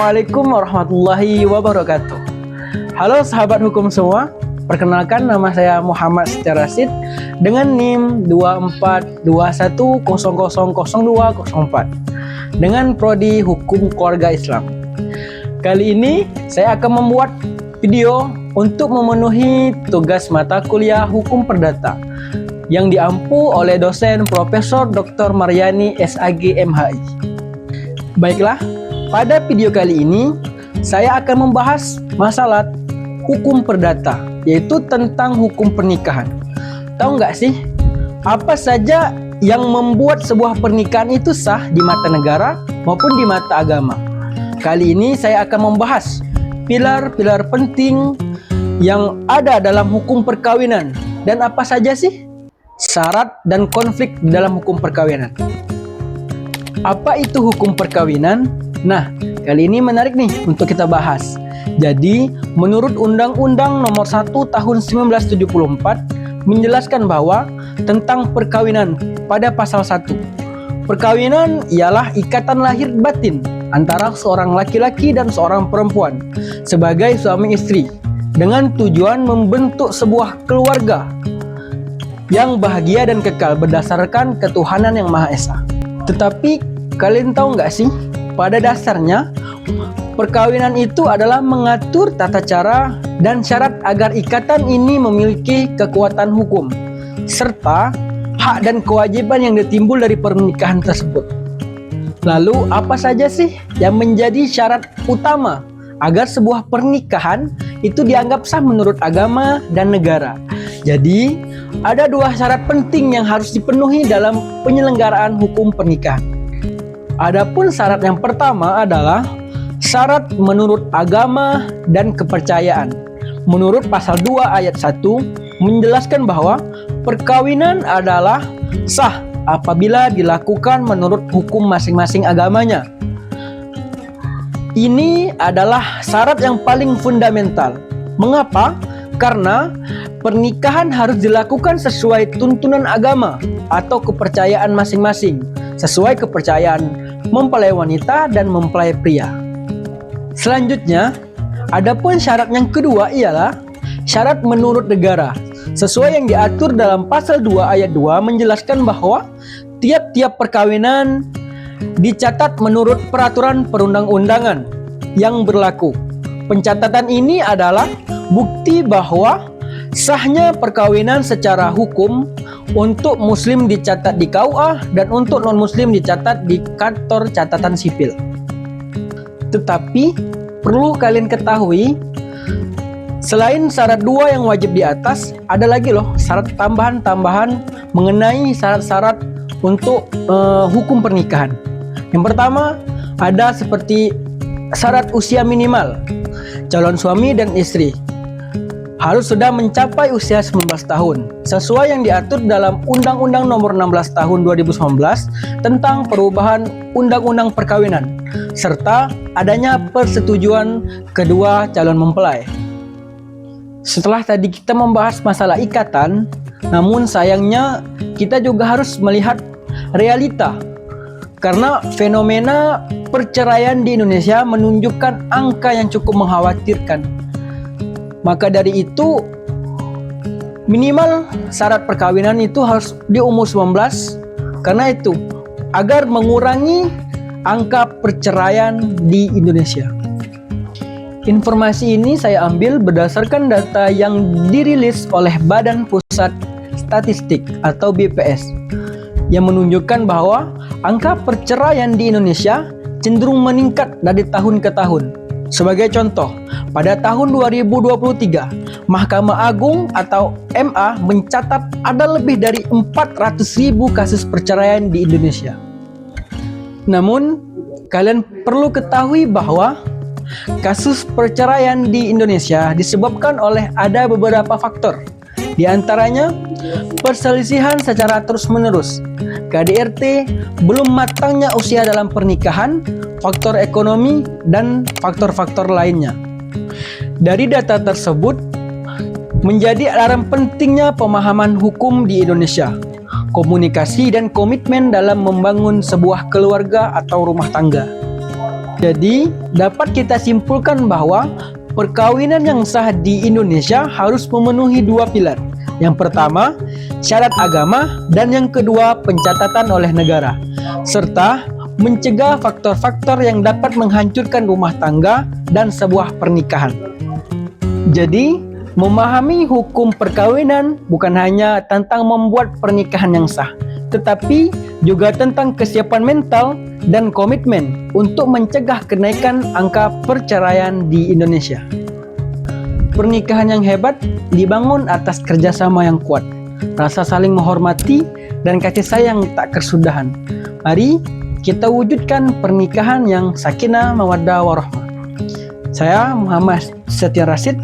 Assalamualaikum warahmatullahi wabarakatuh. Halo sahabat hukum semua, perkenalkan nama saya Muhammad Setia Rasid dengan NIM 2421000204 dengan Prodi Hukum Keluarga Islam. Kali ini saya akan membuat video untuk memenuhi tugas mata kuliah Hukum Perdata yang diampu oleh dosen Profesor Dr. Maryani SAG MHI. Baiklah, pada video kali ini saya akan membahas masalah hukum perdata, yaitu tentang hukum pernikahan. Tahu nggak sih, apa saja yang membuat sebuah pernikahan itu sah di mata negara maupun di mata agama? Kali ini saya akan membahas pilar-pilar penting yang ada dalam hukum perkawinan dan apa saja sih syarat dan konflik dalam hukum perkawinan. Apa itu hukum perkawinan? Nah, kali ini menarik nih untuk kita bahas. Jadi, menurut Undang-Undang Nomor 1 Tahun 1974 menjelaskan bahwa tentang perkawinan pada pasal 1. Perkawinan ialah ikatan lahir batin antara seorang laki-laki dan seorang perempuan sebagai suami istri dengan tujuan membentuk sebuah keluarga yang bahagia dan kekal berdasarkan ketuhanan yang Maha Esa. Tetapi kalian tahu nggak sih, pada dasarnya perkawinan itu adalah mengatur tata cara dan syarat agar ikatan ini memiliki kekuatan hukum serta hak dan kewajiban yang ditimbul dari pernikahan tersebut. Lalu apa saja sih yang menjadi syarat utama agar sebuah pernikahan itu dianggap sah menurut agama dan negara? Jadi ada dua syarat penting yang harus dipenuhi dalam penyelenggaraan hukum pernikahan. Adapun syarat yang pertama adalah syarat menurut agama dan kepercayaan. Menurut pasal 2 ayat 1 menjelaskan bahwa perkawinan adalah sah apabila dilakukan menurut hukum masing-masing agamanya. Ini adalah syarat yang paling fundamental. Mengapa? Karena pernikahan harus dilakukan sesuai tuntunan agama atau kepercayaan masing-masing, sesuai kepercayaan mempelai wanita dan mempelai pria. Selanjutnya, adapun syarat yang kedua ialah syarat menurut negara. Sesuai yang diatur dalam pasal 2 ayat 2 menjelaskan bahwa tiap-tiap perkawinan dicatat menurut peraturan perundang-undangan yang berlaku. Pencatatan ini adalah bukti bahwa sahnya perkawinan secara hukum untuk muslim dicatat di KUA dan untuk non-muslim dicatat di kantor catatan sipil. Tetapi perlu kalian ketahui, selain syarat 2 yang wajib di atas, ada lagi loh syarat tambahan-tambahan mengenai syarat-syarat untuk hukum pernikahan. Yang pertama ada seperti syarat usia minimal. Calon suami dan istri harus sudah mencapai usia 19 tahun sesuai yang diatur dalam Undang-Undang Nomor 16 Tahun 2019 tentang perubahan Undang-Undang Perkawinan serta adanya persetujuan kedua calon mempelai. Setelah tadi kita membahas masalah ikatan, namun sayangnya kita juga harus melihat realita karena fenomena perceraian di Indonesia menunjukkan angka yang cukup mengkhawatirkan. Maka dari itu minimal syarat perkawinan itu harus di umur 19 karena itu agar mengurangi angka perceraian di Indonesia. Informasi ini saya ambil berdasarkan data yang dirilis oleh Badan Pusat Statistik atau BPS yang menunjukkan bahwa angka perceraian di Indonesia cenderung meningkat dari tahun ke tahun. Sebagai contoh, pada tahun 2023, Mahkamah Agung atau MA mencatat ada lebih dari 400.000 kasus perceraian di Indonesia. Namun, kalian perlu ketahui bahwa kasus perceraian di Indonesia disebabkan oleh ada beberapa faktor. Di antaranya, perselisihan secara terus-menerus, KDRT, belum matangnya usia dalam pernikahan, faktor ekonomi, dan faktor-faktor lainnya. Dari data tersebut, menjadi alarm pentingnya pemahaman hukum di Indonesia, komunikasi dan komitmen dalam membangun sebuah keluarga atau rumah tangga. Jadi, dapat kita simpulkan bahwa perkawinan yang sah di Indonesia harus memenuhi dua pilar. Yang pertama, syarat agama, dan yang kedua, pencatatan oleh negara, serta mencegah faktor-faktor yang dapat menghancurkan rumah tangga dan sebuah pernikahan. Jadi, memahami hukum perkawinan bukan hanya tentang membuat pernikahan yang sah, tetapi juga tentang kesiapan mental dan komitmen untuk mencegah kenaikan angka perceraian di Indonesia. Pernikahan yang hebat dibangun atas kerjasama yang kuat, rasa saling menghormati, dan kasih sayang tak kesudahan. Mari kita wujudkan pernikahan yang sakinah, mawaddah, warahmah. Saya Muhammad Setia Rashid.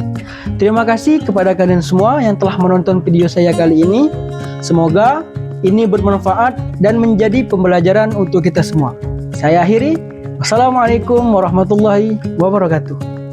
Terima kasih kepada kalian semua yang telah menonton video saya kali ini. Semoga ini bermanfaat dan menjadi pembelajaran untuk kita semua. Saya akhiri. Wassalamualaikum warahmatullahi wabarakatuh.